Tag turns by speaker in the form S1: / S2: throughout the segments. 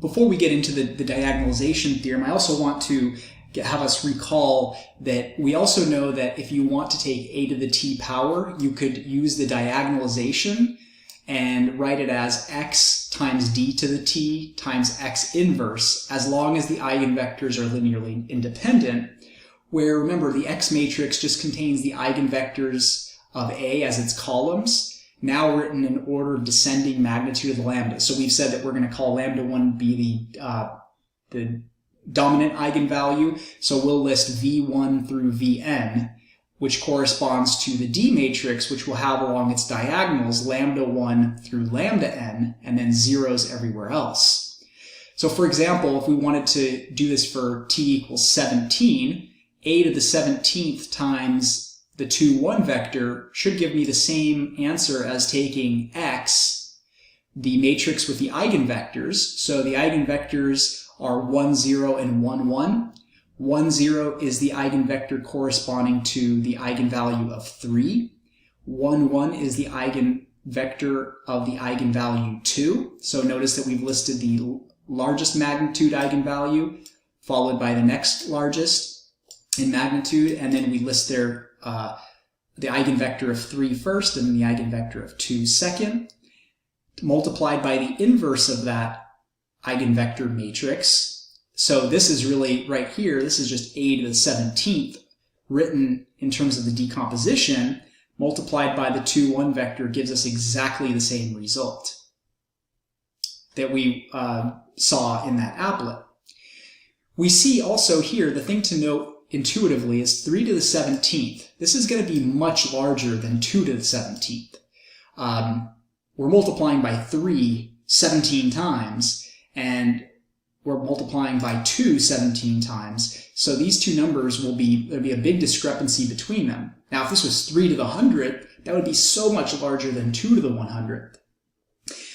S1: before we get into the diagonalization theorem, I also want to have us recall that we also know that if you want to take a to the t power, you could use the diagonalization and write it as x times d to the t times x inverse, as long as the eigenvectors are linearly independent, where, remember, the X matrix just contains the eigenvectors of A as its columns, now written in order of descending magnitude of the lambda. So we've said that we're going to call lambda 1 be the dominant eigenvalue, so we'll list V1 through Vn, which corresponds to the D matrix, which will have along its diagonals lambda 1 through lambda n, and then zeros everywhere else. So for example, if we wanted to do this for t equals 17, a to the 17th times the 2, 1 vector should give me the same answer as taking x, the matrix with the eigenvectors. So the eigenvectors are 1, 0, and 1, 1. 1, 0 is the eigenvector corresponding to the eigenvalue of 3. 1, 1 is the eigenvector of the eigenvalue 2. So notice that we've listed the largest magnitude eigenvalue, followed by the next largest in magnitude, and then we list their the eigenvector of 3 first, and then the eigenvector of 2 second, multiplied by the inverse of that eigenvector matrix. So this is really, right here, this is just a to the 17th, written in terms of the decomposition, multiplied by the 2, 1 vector gives us exactly the same result that we saw in that applet. We see also here, the thing to note intuitively is 3 to the 17th. This is going to be much larger than 2 to the 17th. We're multiplying by 3 17 times, and we're multiplying by 2 17 times. So these two numbers there'll be a big discrepancy between them. Now, if this was 3 to the 100th, that would be so much larger than 2 to the 100th.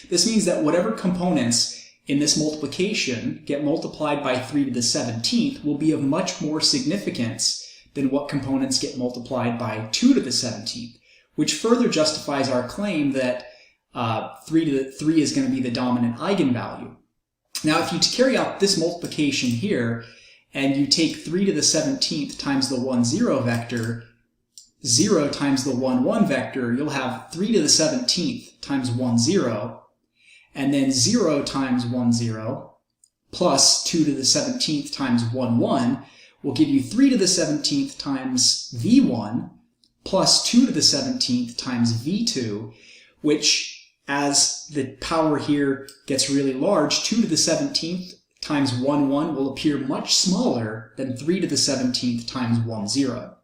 S1: This means that whatever components in this multiplication get multiplied by 3 to the 17th will be of much more significance than what components get multiplied by 2 to the 17th, which further justifies our claim that 3 is going to be the dominant eigenvalue. Now, if you carry out this multiplication here, and you take 3 to the 17th times the 1, 0 vector, 0 times the 1, 1 vector, you'll have 3 to the 17th times 1, 0, and then 0 times 1, 0, plus 2 to the 17th times 1, 1, will give you 3 to the 17th times V1, plus 2 to the 17th times V2, which, as the power here gets really large, 2 to the 17th times 1, 1 will appear much smaller than 3 to the 17th times 1, 0.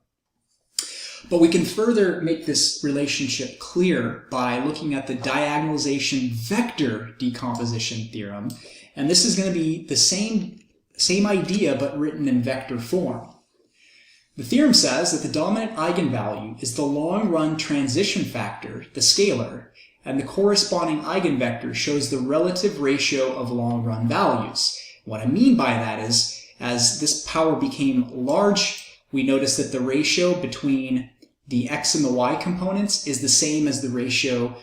S1: But we can further make this relationship clear by looking at the diagonalization vector decomposition theorem. And this is going to be the same idea, but written in vector form. The theorem says that the dominant eigenvalue is the long-run transition factor, the scalar, and the corresponding eigenvector shows the relative ratio of long-run values. What I mean by that is, as this power became large, we noticed that the ratio between the x and the y components is the same as the ratio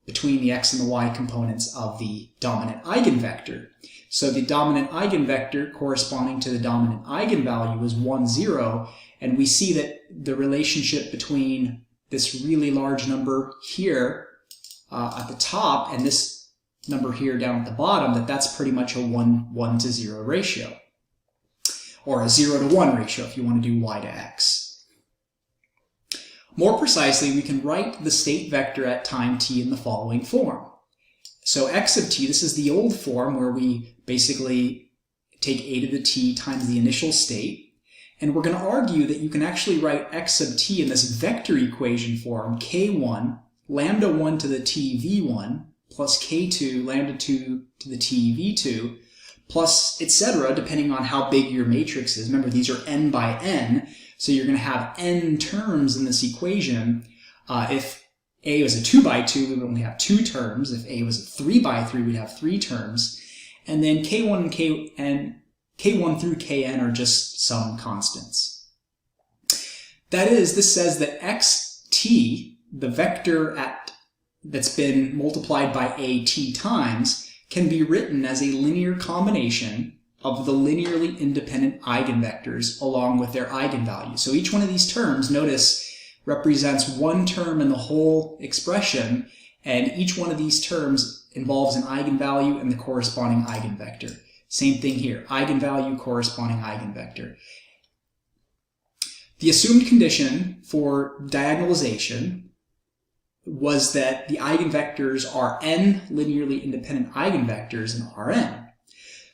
S1: between the x and the y components of the dominant eigenvector. So the dominant eigenvector corresponding to the dominant eigenvalue is 1, 0, and we see that the relationship between this really large number here at the top and this number here down at the bottom, that's pretty much a 1 to 0 ratio, or a 0 to 1 ratio if you want to do y to x. More precisely, we can write the state vector at time t in the following form. So x of t, this is the old form where we basically take a to the t times the initial state, and we're going to argue that you can actually write x of t in this vector equation form, k1, lambda 1 to the t v1, plus k2, lambda 2 to the t v2, plus etc., depending on how big your matrix is. Remember, these are n by n, so you're going to have n terms in this equation. If a was a 2 by 2, we would only have 2 terms. If a was a 3 by 3, we'd have 3 terms. And then k1 and k1 through kn are just some constants. That is, this says that xt, the vector that's been multiplied by a t times, can be written as a linear combination of the linearly independent eigenvectors along with their eigenvalues. So each one of these terms, notice, represents one term in the whole expression, and each one of these terms involves an eigenvalue and the corresponding eigenvector. Same thing here, eigenvalue, corresponding eigenvector. The assumed condition for diagonalization was that the eigenvectors are n linearly independent eigenvectors in Rn.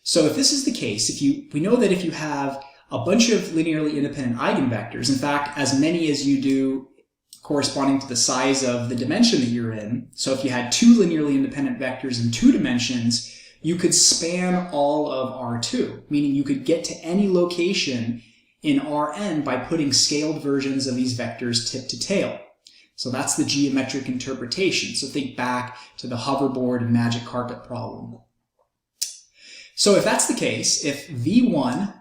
S1: So if this is the case, we know that if you have a bunch of linearly independent eigenvectors, in fact, as many as you do corresponding to the size of the dimension that you're in, so if you had two linearly independent vectors in 2 dimensions, you could span all of R2, meaning you could get to any location in Rn by putting scaled versions of these vectors tip to tail. So that's the geometric interpretation. So think back to the hoverboard and magic carpet problem. So if that's the case, if v1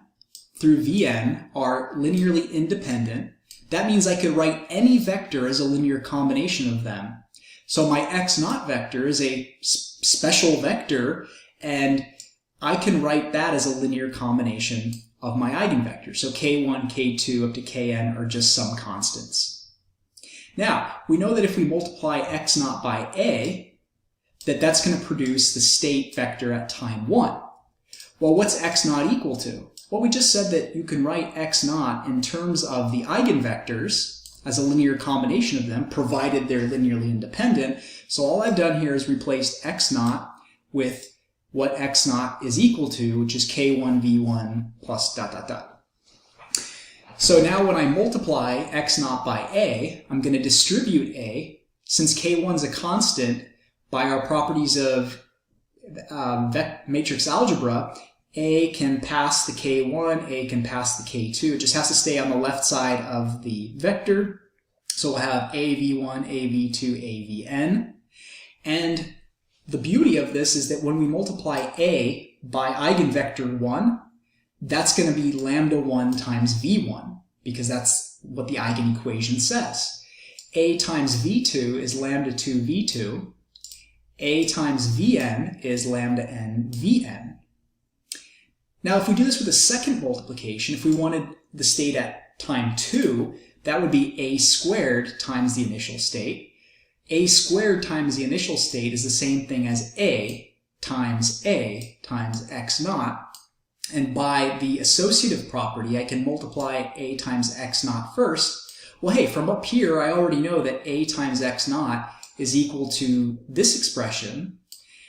S1: through vn are linearly independent, that means I could write any vector as a linear combination of them. So my x0 vector is a special vector, and I can write that as a linear combination of my eigenvectors. So k1, k2, up to kn are just some constants. Now, we know that if we multiply x0 by a, that's going to produce the state vector at time 1. Well, what's x0 equal to? Well, we just said that you can write x0 in terms of the eigenvectors as a linear combination of them, provided they're linearly independent. So all I've done here is replaced x0 with what x0 is equal to, which is k1 v1 plus ... So now when I multiply x0 by a, I'm going to distribute a. Since k1 is a constant, by our properties of matrix algebra, a can pass the k1, a can pass the k2. It just has to stay on the left side of the vector. So we'll have a v1, a v2, a vn. And the beauty of this is that when we multiply a by eigenvector 1, that's going to be lambda 1 times v1, because that's what the eigenequation says. A times v2 is lambda 2 v2. A times vn is lambda n vn. Now, if we do this with a second multiplication, if we wanted the state at time 2, that would be a squared times the initial state. A squared times the initial state is the same thing as a times x0. And by the associative property, I can multiply a times x0 first. Well, hey, from up here, I already know that a times x0 is equal to this expression.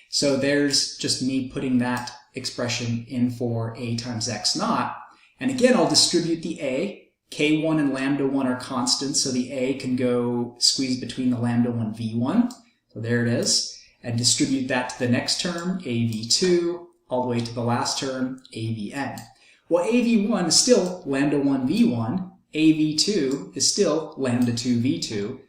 S1: So there's just me putting that expression in for a times x0. And again, I'll distribute the a. k1 and lambda 1 are constants, so the a can go squeeze between the lambda 1 v1. So there it is. And distribute that to the next term, a v2, all the way to the last term, a vn. Well, a v1 is still lambda 1 v1, a v2 is still lambda 2 v2,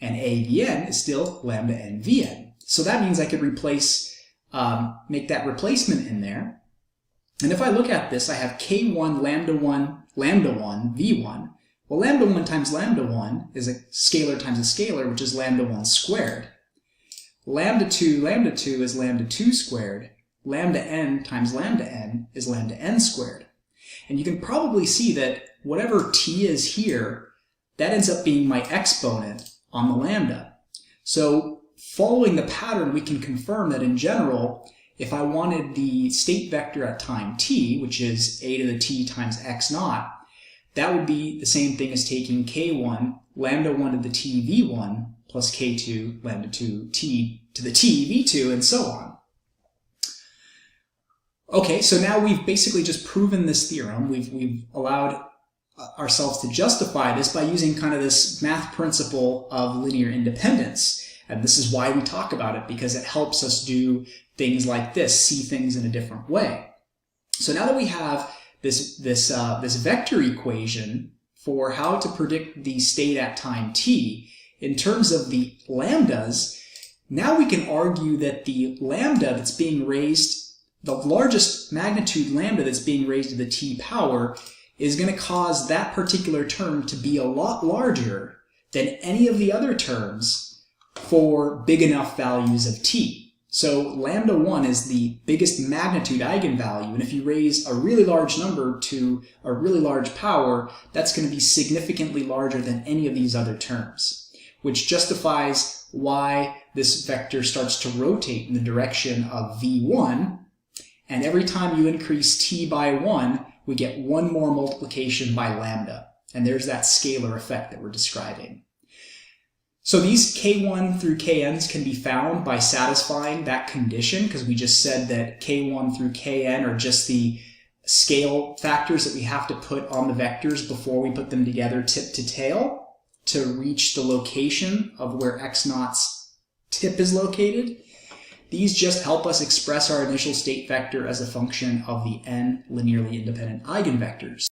S1: and a vn is still lambda n vn. So that means I could make that replacement in there. And if I look at this, I have k1 lambda 1 v1. Well, lambda 1 times lambda 1 is a scalar times a scalar, which is lambda 1 squared. Lambda 2 is lambda 2 squared. Lambda n times lambda n is lambda n squared. And you can probably see that whatever t is here, that ends up being my exponent on the lambda. So following the pattern, we can confirm that in general, if I wanted the state vector at time t, which is a to the t times x0, that would be the same thing as taking k1 lambda 1 to the t v1 plus k2 lambda 2 t to the t v2, and so on. Okay, so now we've basically just proven this theorem. We've allowed ourselves to justify this by using kind of this math principle of linear independence. And this is why we talk about it, because it helps us do things like this, see things in a different way. So now that we have this vector equation for how to predict the state at time t, in terms of the lambdas, now we can argue that the lambda that's being raised, the largest magnitude lambda that's being raised to the t power, is going to cause that particular term to be a lot larger than any of the other terms for big enough values of t. So lambda 1 is the biggest magnitude eigenvalue, and if you raise a really large number to a really large power, that's going to be significantly larger than any of these other terms, which justifies why this vector starts to rotate in the direction of v1, and every time you increase t by 1, we get one more multiplication by lambda, and there's that scalar effect that we're describing. So these k1 through kn's can be found by satisfying that condition, because we just said that k1 through kn are just the scale factors that we have to put on the vectors before we put them together tip to tail to reach the location of where x0's tip is located. These just help us express our initial state vector as a function of the n linearly independent eigenvectors.